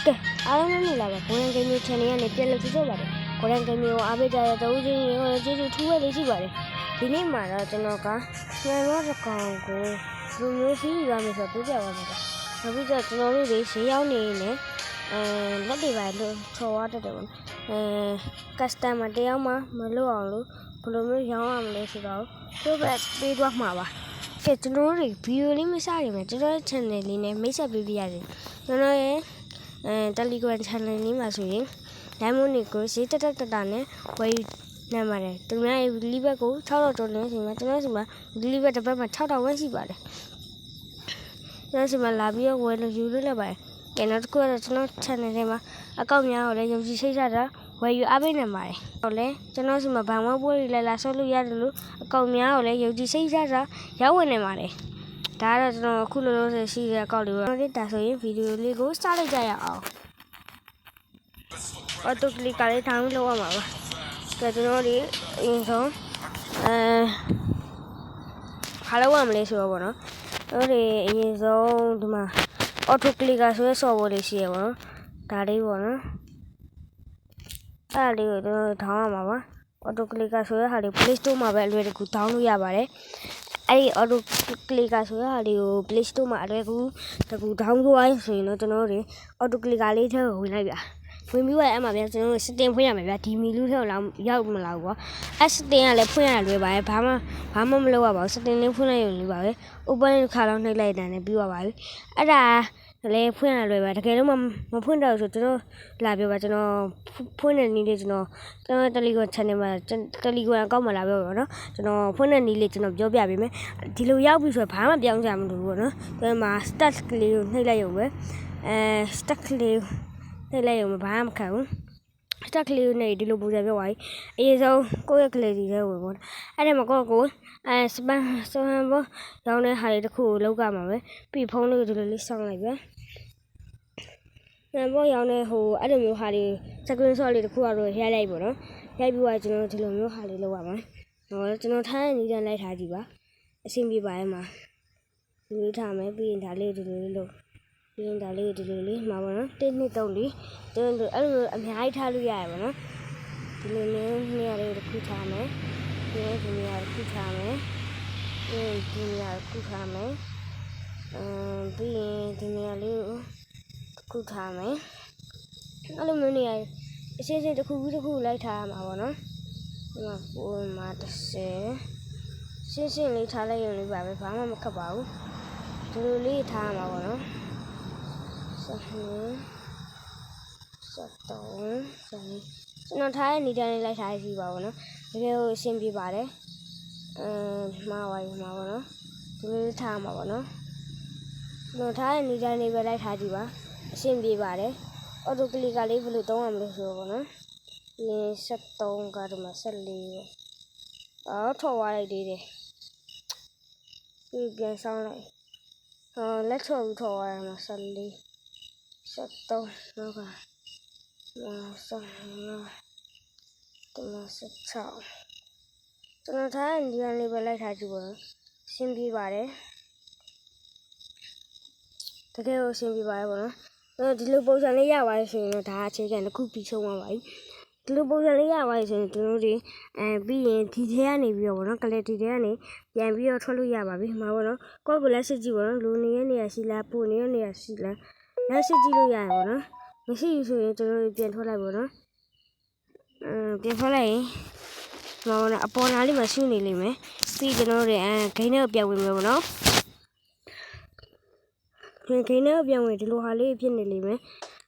ကဲအားလုံးလည်းလာပါကိုရန်ဂိမ်းမျိုး channel ကနေပြန်လည်ကြည့်ကြပါတယ်ကိုရန်ဂိမ်းမျိုးအားပေးကြတဲ့တူချင်းရောကျေးဇူးထူးပဲလေးရှိပါတယ်ဒီနေ့မှာတော့ကျွန်တော်ကဆွဲရောတစ်ကောင်ကိုလူမျိုးစီးရမယ်ဆိုတော့ပြပြပါမယ်နောက်ပြီးတော့ကျွန်တော်တို့တွေဈေးရောက်နေနေလက်တွေပါလို့ချော်ရတတ်တယ်ပေါ့customer တယောက်မှမလို့အောင်လို့ဘယ်လိုမျိုးရောင်းရမလဲဆိုတော့သူ့ဘက်ပေးသွားမှာပါကဲကျွန်တော်တို့ဗီဒီယိုလေးမစခင်မှာကျွန်တော်ရဲ့ channel လေးနဲ့မိတ်ဆက်ပေးပြရစီကျွန်တော်ရဲ့Telegram channel လေးမှာဆိုရင် Diamond ကိုဈေးတက်နဲ့ဝယ်နေပါတယ်သူများရဲ့ link ဘက်ကို6000ကျော်နေဆိုမှကျွန်တော်စီမှာ link ဘက်တစ်ပတ်မှာ6000ဝယ်ရှိပါတယ်ကျွန်တော်စီမှာလာပြီးတော့ဝယ်လို့ယူလို့လည်းပါတယ်ကဲနောက်တစ်ခုကတော့ကျွန်တော် channel ထဲမှာအကောင့်များကိုလည်းယုံကြည်စိတ်ချတာဝယ်ယူအားပေးနေပါတယ်ဟုတ်လဲကျွန်တော်စီမှာဗန်ဝဲပွဲတွေလည်းလာဆော့လို့ရတယ်လို့အကောင့်များကိုလည်းယုံကြည်စိတ်ချတာရောက်ဝင်နေပါတယ်ဒါကတော့ကျွန်တော်အခုလိုလိုရှိတဲ့အကောင့်လေးကိုဒါဆိုရင်ဗီဒီယိုလေးကိုစလိုက်ကြရအောင်auto click ကလေးထောင်းလို့ရမှာပါကဲကျွန်တော်ဒီအရင်ဆုံးခါလောက်ရမလဲဆိုတော့ဗောနော်တို့ဒီအရင်ဆုံးဒီမှာ auto click ကဆိုရဲ software လေးရှိရပါတော့ဒါလေးဗောနော်အဲ့လေးကိုတို့ထောင်းရမှာပါ auto click ကဆိုရဲဟာလေး Play Store မှာပဲအလွယ်တကူထောင်းလို့ရပါတယ်အဲ့ဒီ auto click ကဆိုရဲဟာလေးကို Play Store မှာအလွယ်တကူထောင်းလို့ရဆိုရင်တော့ကျွန်တော်တို့ auto click ကလေးထဲကိုဝင်လိုက်ပြဝင်ပြီးတော့အဲ့မှာပြန်ကျွန်တော်တို့ setting ဖွင့်ရမယ်ဗျာဒီမီလူထဲကိုရောက်မလာဘူးကွာအဲ့ setting ကလည်းဖွင့်ရလွယ်ပါတယ်ဘာမှမလုပ်ရပါဘူး setting လေးဖွင့်လိုက်ရုံလေးပါပဲ open ခါလောက်နှိပ်လိုက်တာနဲ့ပြီးသွားပါပြီအဲ့ဒါလည်းဖွင့်ရလွယ်ပါတကယ်လို့မဖွင့်တော့ဆိုကျွန်တော်လာပြောပါကျွန်တော်ဖွင့်တဲ့နည်းလေးကျွန်တော် Telegram channel မှာ Telegram အကောင့်မှာလာပြောပါတော့ကျွန်တော်ဖွင့်တဲ့နည်းလေးကျွန်တော်ပြောပြပေးမယ်ဒီလိုရောက်ပြီဆိုတော့ဘာမှပြောင်းကြမလို့ပေါ့နော်ဒီမှာ start ကလေးကိုနှိပ်လိုက်ရုံပဲstart ကလေးနှိပ်လိုက်ရုံဘာမှမခံဘူးစတက်ကလေးနဲ့ဒီလိုပုံစံပြောပါပြီအရင်ဆုံးကိုယ့်ရဲ့ကလေးတွေဝင်ပေါ့အဲ့ဒါမှာကိုစပန်ဘောရောင်းတဲ့ဟာတွေတစ်ခုကိုလောက်ကမှာပဲပြီးဖုန်းလေးကိုဒီလိုလေးဆောင်းလိုက်ပဲဘောရောင်းတဲ့ဟိုအဲ့လိုမျိုးဟာတွေ screen shot လေးတစ်ခုကတော့ရိုက်လိုက်ပေါ့နော်ရိုက်ပြီးတော့ကျွန်တော်ဒီလိုမျိုးဟာလေးလောက်ရမှာဟောကျွန်တော်ထားတဲ့နည်းနဲ့လိုက်ထားကြည့်ပါအဆင်ပြေပါရဲ့မှာဒီလိုထားမယ်ပြီးရင်ဒါလေးဒီလိုလေးလုပ်ပြီးရင်ဒါလေးဒီလိုလေးမှာပေါ့နော်1 2 3 4အဲ့လိုအများကြီးထားလို့ရရပါတော့ဒီလိုမျိုးနေရာလေးတစ်ခုထားမယ်ဒီနေရာတစ်ခုထားမယ်ဒီနေရာတစ်ခုထားမယ်ပြီးရင်ဒီနေရာလေးကိုတစ်ခုထားမယ်အဲ့လိုမျိုးနေရာအရှင်းရှင်းတစ်ခုလိုက်ထားရမှာပေါ့နော်ဒီမှာပုံမှာ30ရှင်းလေးထားလိုက်ရုံလေးပါပဲဘာမှမခက်ပါဘူးဒီလိုလေးထားရမှာပေါ့နော်ကျွန်တော်ထားတဲ့နေတိုင်းလိုက်ထားရှိပါဘောနော်တကယ်ကိုအဆင်ပြေပါတယ်မှားပါဘောနော်ဒီလိုထားမှာပေါ့နော်ကျွန်တော်ထားတဲ့နေတိုင်းလေးပဲလိုက်ထားကြည့်ပါအဆင်ပြေပါတယ်အော်တိုကလစ်ကလေးဘယ်လိုသုံးရမလဲဆိုတော့ပေါ့နော်ဒီ73ကတော့မှ14အော်ထော်သွားလိုက်သေးတယ်ပြီးပြန်ဆောင်လိုက်လက်ထော်ပြီးထော်သွားရမှာ14 73နောက်က16ကျွန်တော်ထားတဲ့ဒီလေးပဲလိုက်ထားကြည့်ပါဦးရှင်းပြပါတယ်တကယ်ကိုရှင်းပြပါတယ်ပေါ့နော်ဒီလိုပုံစံလေးရပါတယ်ဆိုရင်တော့ဒါအခြေခံတစ်ခုပြီးဆုံးသွားပါပြီဒီလိုပုံစံလေးရပါတယ်ဆိုရင်ကျွန်တော်တို့ပြီးရင်ဒီထဲကနေပြီးတော့ပေါ့နော်ကလစ်ဒီထဲကနေပြန်ပြီးတော့ထွက်လို့ရပါပြီမှာပေါ့နော်ကိုယ့်ကိုလက်စစ်ကြည့်ပေါ့နော်လူနေရနေရရှိလားပိုနေရနေရရှိလားလက်စစ်ကြည့်လို့ရတယ်ပေါ့နော်မရှိဘူးဆိုရင်ကျွန်တော်တို့ပြန်ထွက်လိုက်ပေါ့နော်ပြန်ထွက်လိုက်ရင်ဟောအပေါ်နားလေးမှာရှုနေလိမ့်မယ်ပြီးကျွန်တော်တို့ဂိမ်းထဲကိုပြန်ဝင်မယ်ပေါ့နော်ဂိမ်းထဲကိုပြန်ဝင်ဒီလိုဟာလေးဖြစ်နေလိမ့်မယ်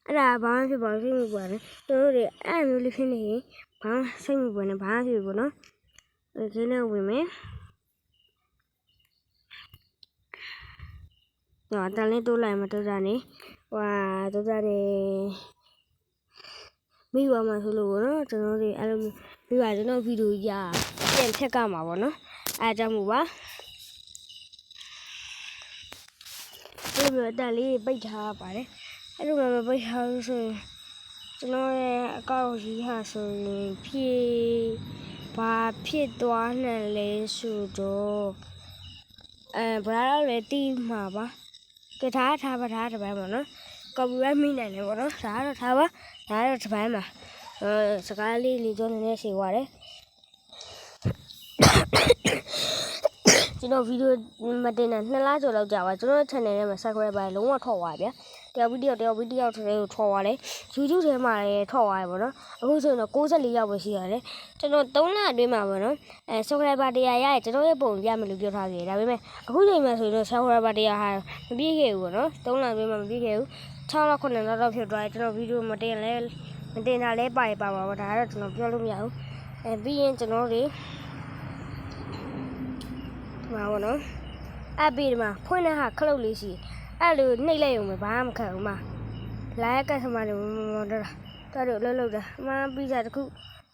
အဲ့ဒါဘာမှဖြစ်ပါဘူးစိတ်မပူပါနဲ့ကျွန်တော်တို့အဲ့မျိုးလေးဖြစ်နေရင်ဘာစိတ်မပူနဲ့ဘာဖြစ်ဘူးပေါ့နော်ဂိမ်းထဲဝင်မယ်တော့တန်လေးတိုးလိုက်မှတိုးစားနေတိုးစားနေမိဘမှာဆိုလို့ပေါ့နော်ကျွန်တော်တို့အဲ့လိုမိဘကျွန်တော်ဗီဒီယိုရပြန်ဖြတ်ကမှာပေါ့နော်အားကြောင့်မို့ပါဒီလိုအတန်လေးပိတ်ထားပါတယ်အဲ့လိုမျိုးပိတ်ထားလို့ဆိုရင်ကျွန်တော်ရဲ့အကောင့်ကြီးဟာဆိုရင်ဘာဖြစ်သွားနိုင်လဲဆိုတော့ဘယ်တော့လဲတီးမှာပါကထားပါထားတပန်းပေါ့နော် copyright မိနိုင်တယ်ပေါ့နော်ဒါကတော့ထားပါဒါကတော့တစ်ပိုင်းမှာစကားလေးလေးပြောနေနေရှိပါတယ်ကျွန်တော်ဗီဒီယိုမတင်တာ2လကျော်လောက်ကြာပါကျွန်တော် channel ထဲမှာ subscribe ပါလုံးဝထွက်သွားဗျာတယောက်ပြီးတယောက်ထဲကိုထွက်သွားတယ် YouTube ထဲမှာလည်းထွက်သွားတယ်ပေါ့နော်အခုဆိုရင်တော့64ယောက်ပဲရှိရတယ်ကျွန်တော်3လအတွင်းမှာပေါ့နော်subscriber 100ရရင်ကျွန်တော်ရဲ့ပုံပြမယ်လို့ပြောထားခဲ့တယ်ဒါပေမဲ့အခုချိန်မှာဆိုရင်တော့ subscriber 100ဟာမပြည့်ခဲ့ဘူးပေါ့နော်3လအတွင်းမှာမပြည့်ခဲ့ဘူး6လ9လတော့ဖြစ်သွားတယ်ကျွန်တော်ဗီဒီယိုမတင်တာလဲပါပါဒါကတော့ကျွန်တော်ပြောလို့မရဘူးပြီးရင်ကျွန်တော်တွေမှာပေါ့နော်အပ်ပြီးဒီမှာဖွင့်တဲ့ဟာခလုတ်လေးရှိအဲ့လိုနှိပ်လိုက်ရုံပဲဘာမှမခံဘူးမှာလာရကတ်သမားတွေတော့တော်လှုပ်တာအမှပြီးစားတစ်ခု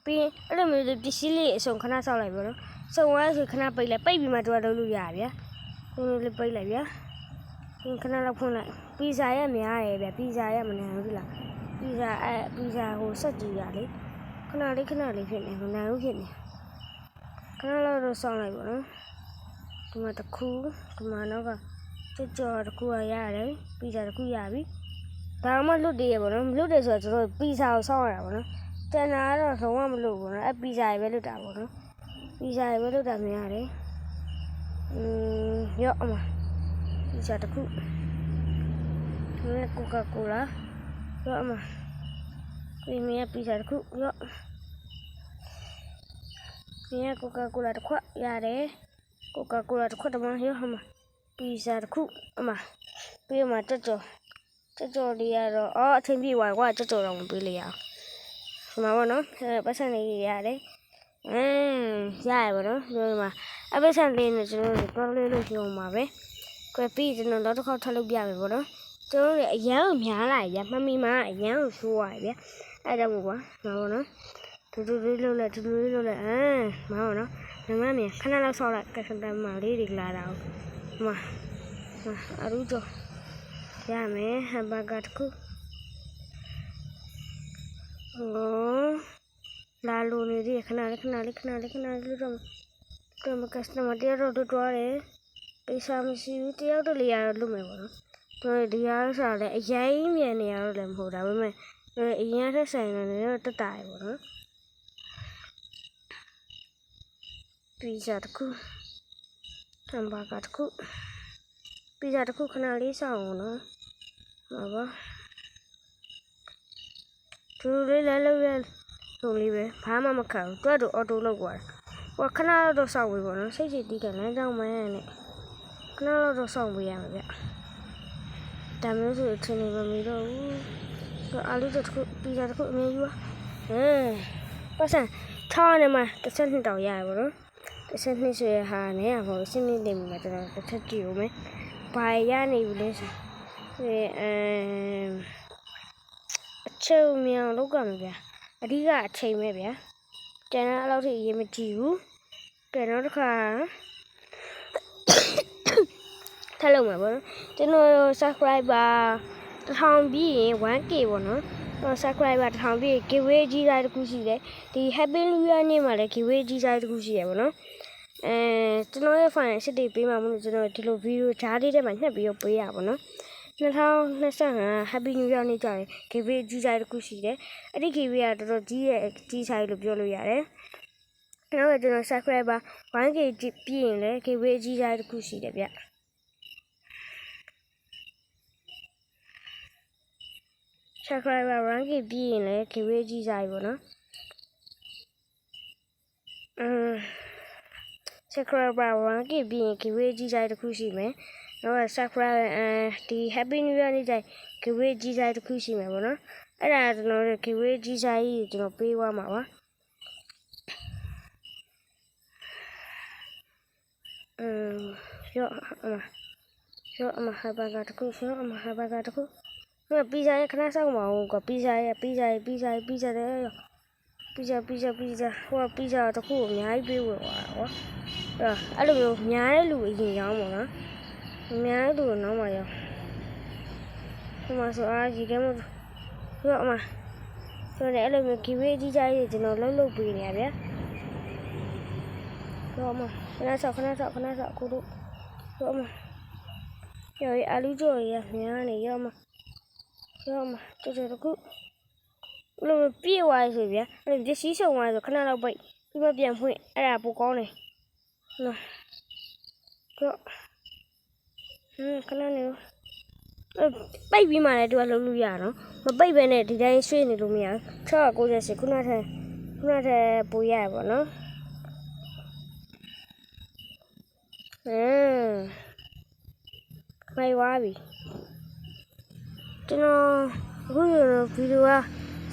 ပြီးရင်အဲ့လိုမျိုးပစ္စည်းလေးအစုံခဏဆောက်လိုက်ပေါ့နော်စုံသွားဆိုခဏပိတ်ပြီးမှတော့လုပ်လို့ရဗျာခုလိုလေးပိတ်လိုက်ဗျာခဏလောက်ဖွင့်လိုက်ပီဇာရများတယ်ဗျာပီဇာရမနိုင်ဘူးလားပီဇာဟိုဆက်ကြည့်ရလေခဏလေးဖြစ်နေမနိုင်ဘူးဖြစ်နေခဏလောက်တော့ဆောင်းလိုက်ပေါ့နော်ဒီမှာတစ်ခုဒီမှာတော့ကကြော်တစ်ခုရတယ်ပီဇာတစ်ခုရပြီဒါမှလွတ်တည်ရပေါ့နော်လွတ်တယ်ဆိုတော့ကျွန်တော်ပီဇာကိုဆောင်းရတာပေါ့နော်တန်တာကတော့လုံးဝမလွတ်ဘူးနော်ပီဇာပဲလွတ်တာပေါ့နော်ပီဇာပဲလွတ်တာများတယ်ရော့အမပီဇာတစ်ခုကိုကာကိုလာရော့အမဒီမြပီဇာတစ်ခုရော့ဒီကိုကာကိုလာတစ်ခွက်ရတယ်ကိုကာကိုလာတစ်ခွက်တမန်ရော့အမပီဇာတစ်ခုအမပြီးမှကြော်လေးရတော့အထင်ပြေသွားကွာကြော်တော့မပေးလိုက်ရအောင်ဒီမှာပေါ့နော်ပတ်စံလေးရတယ်ရတယ်ပေါ့နော်ဒီမှာအပတ်စံလေးနဲ့ကျွန်တော်တို့ပြောလေးလို့ပြောမှာပဲကွယ်ပြီးကျွန်တော်တော့တစ်ခေါက်ထပ်လုပ်ပြမယ်ပေါ့နော်ကျွန်တော်တို့အရန်ကိုများလာရမမီမှာအရန်ကိုဆိုးသွားပြီဗျအဲ့ဒါမို့ကွာမှာပေါ့နော်တူလေးလုပ်လိုက်မှာပေါ့နော်ညီမမြင်ခဏလောက်ဆောက်လိုက်ကစတမ်းမလေးတွေလာတာမှာအရူတော့ရမယ်ဟမ်ဘာဂါတစ်ခုလာလို့နေရခဏလေးလို့တော့ကစတမတရားတော့တော်တယ်ပိစာမရှိဘူးတယောက်တလေရတော့လွတ်မယ်ပေါ့နော်တို့ဒီရားဆိုလည်းအရင်မြန်နေရတော့လည်းမဟုတ်ဒါပေမဲ့အရင်ထက်ဆိုင်နေတော့တက်တာရပေါ့နော်ပိစာတစ်ခုဟမ်ဘာဂါတစ်ခုပိစာတစ်ခုခဏလေးစောင့်အောင်နော်ဟောပါသူလေးလည်းလုပ်ရဆုံးလေးပဲဘာမှမခံဘူးတွက်တော့အော်တိုလောက်သွားတယ်ဟိုခဏတော့စောင့်ဝေးပေါ့နော်စိတ်တီးကလမ်းကြောင်းမှန်းနဲ့ခဏတော့စောင့်ဝေးရမှာဗျဒါမျိုးဆိုထင်နေမမီတော့ဘူးအာလူတစ်ခုပီဇာတစ်ခုအမြင်ယူပါပတ်စံထားနေမှာ12တောင်ရရပါတော့12ဆိုရဟာနဲ့ဟိုရှင်းနေတယ်မှာကျွန်တော်တစ်ထပ်ကြည့်ဦးမယ်ဘာရနေဘူးလဲဆိုအချုပ်မြောင်လောက်ကမှာဗျအဓိကအချိန်ပဲဗျကျန်တဲ့အလောက်ထိရေးမကြည့်ဘူးကဲတော့တစ်ခါထပ်လုပ်မှာပေါ့နော်ကျွန်တော် subscriber 1000ပြီးရင် 1k ပေါ့နော်subscriber 1000ပြီး giveaway ကြီးစားတစ်ခုရှိတယ်ဒီ happy new year နေ့မှာလည်း giveaway ကြီးစားတစ်ခုရှိရပေါ့နော်ကျွန်တော်ရဲ့ final စစ်တွေပေးမှာမလို့ကျွန်တော်ဒီလို video ဂျားလေးထဲမှာညှက်ပြီးတော့ပေးရပါတော့2025 happy new year နေ့ကျရင် giveaway ကြီးစားတစ်ခုရှိတယ်အဲ့ဒီ giveaway ကတော်တော်ကြီးစားလို့ပြောလို့ရတယ်နောက်ကကျွန်တော် subscriber 1k ပြည့်ရင်လည်း giveaway ကြီးစားတစ်ခုရှိတယ်ဗျsubscriber 1k ပြည့်ရင်လည်း giveaway ကြီးစားပြီပေါ့နော်subscriber 1k ပြည့်ရင် giveaway ကြီးစားတစ်ခုရှိမယ်နောက်က subscriber ဒီ happy new year နေ့ကျရင် giveaway ကြီးစားတစ်ခုရှိမယ်ပေါ့နော်အဲ့ဒါကျွန်တော်တို့ giveaway ကြီးစားကြီးကျွန်တော်ပေးသွားမှာပါရောအမဟာဘာကတခုရောအမဟာဘာကတခုပီဇာရခဏစောင့်ပါဦးကွာပီဇာတဲ့ရောပီဇာဟိုပီဇာတခုအများကြီးပေးဝယ်သွားတာကွာအဲ့လိုမျိုးများတဲ့လူအရင်ရောင်းပါနော်များတဲ့လူနောက်မှရောင်းဟိုမှာဆိုအားကြီးတယ်မို့ရောအမဆိုတော့အဲ့လိုမျိုး giveaway ကြီးကြရေးကျွန်တော်လုပ်ပေးနေရဗျာရောအမခဏဆောက်ခုတို့ရောအမရောအာလူကြော်ရများနေရောအမ ပြောမှာတော်တော်ခုလို့ပြေးသွားဆိုဗျာအဲ့ဒီစီးဆုံသွားဆိုခဏတော့ပိတ်ပြီးမှပြန်ဖွင့်အဲ့ဒါပိုကောင်းတယ်နော်တော့ခဏနေပိတ်ပြီးမှလည်းသူကလုံးလို့ရတော့မပိတ်ဘဲနဲ့ဒီတိုင်းရွှေ့နေလို့မရ698ခုနထက်ပိုရပါတော့မိုက်သွားပြီကျွန်တော်အခုဗီဒီယိုက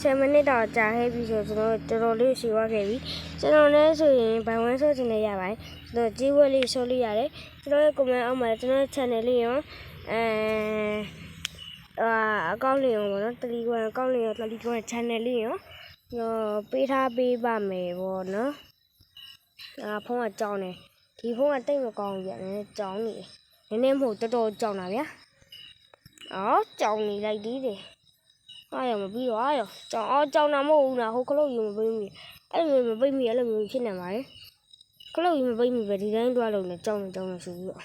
10မိနစ်တော့ကြာခဲ့ပြီဆိုတော့ကျွန်တော်တော်တော်လေးရှည်သွားခဲ့ပြီကျွန်တော်လည်းဆိုရင်ဘိုင်ဝမ်ဆိုချင်နေရပါတယ်ကျွန်တော်ကြီးဝက်လေးဆော်လို့ရတယ်ကျွန်တော်ရဲ့ comment အောက်မှာကျွန်တော်ရဲ့ channel လေးရောအကောင့်လေးရောပေါ့နော် Telegram အကောင့်လေးရော Telegram channel လေးရောပေးထားပေးပါမယ်ပေါ့နော်ဖုန်းကကြောင်းတယ်ဒီဖုန်းကတိတ်မကောင်းဘူးဗျာကြောင်းနေတယ်နည်းနည်းမဟုတ်တော်တော်ကြောင်းတာဗျာကြောင်းနေလိုက်သေးတယ်အားရမပြီးတော့အားရကြောင်းတာမဟုတ်ဘူးလားဟိုခလုတ်ယူမပိတ်မိအဲ့လိုမပိတ်မိအဲ့လိုမျိုးဖြစ်နေပါတယ်ခလုတ်ယူမပိတ်မိပဲဒီတိုင်းတွားလို့လည်းကြောင်းနေဆိုပြီးတော့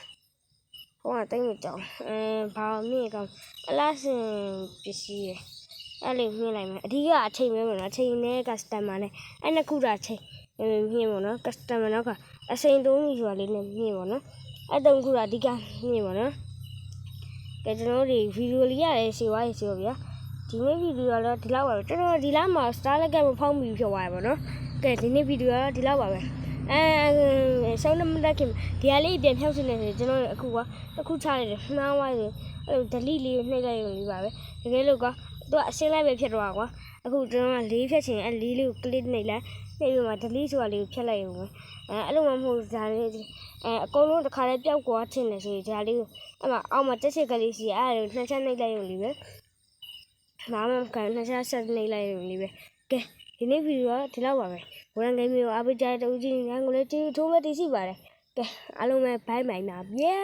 ဟိုကတိတ်မကြောင်းဘာမြင့်ကောင်အလားစင်ပစ္စည်းရအဲ့လိုမြင်လိုက်မယ်အဓိကအချိန်ပဲမနော်အချိန်နဲ့ customer နဲ့အဲ့နှစ်ခုတာချိန်မြင်ပါတော့ customer တော့ကအချိန်သုံးကြီးဆိုတာလေးနဲ့မြင်ပါတော့အဲ့တုံးခုတာအဓိကမြင်ပါတော့ကဲကျွန်တော်တို့ဗီဒီယိုလေးရတယ်ရှေ့သွားရေဗျာဒီနေ့ဗီဒီယိုကတော့ဒီလောက်ပါပဲကျွန်တော်ဒီလောက်မှာ star လက်ကမဖောက်မိဖြစ်သွားရပါတော့ကဲဒီနေ့ဗီဒီယိုကတော့ဒီလောက်ပါပဲဆောင်းနမတက်ခင်ဒီဟာလေးပြန်ဖြောက်စနေတယ်ကျွန်တော်အခုချလိုက်တယ်မှန်းသွားတယ်အဲ့လို delete လေးကိုနှိပ်လိုက်ရုံလေးပါပဲတကယ်လို့သူကအရှင်းလိုက်ပဲဖြစ်သွားကွာအခုကျွန်တော်ကလေးဖြတ်ချင်အဲ့လေးလေးကို click နှိပ်လိုက်ပြီးမှ delete ဆိုတာလေးကိုဖြတ်လိုက်ရုံပဲအဲ့လိုမှမဟုတ်ဒါလေးအကုန်လုံးတစ်ခါတည်းပျောက်သွားချင်တယ်ဆိုရင်ဒါလေးကိုအဲ့မှာအောက်မှာတက်ချက်ကလေးရှိအဲ့ဒါကိုနှိပ်ချက်နှိပ်လိုက်ရုံလေးပဲဘာမှမကန်နှိပ်ချက်ဆက်နှိပ်လိုက်ရုံလေးပဲကဲဒီနေ့ဗီဒီယိုကဒီလောက်ပါပဲဘိုးရန်ဂိမ်းမျိုးအားပေးကြတဲ့ဦးကြီးငန်းကိုလည်းကျေးဇူးထိုးပဲတည်ရှိပါတယ်ကဲအားလုံးပဲဘိုင်ဘိုင်ပါဗျာ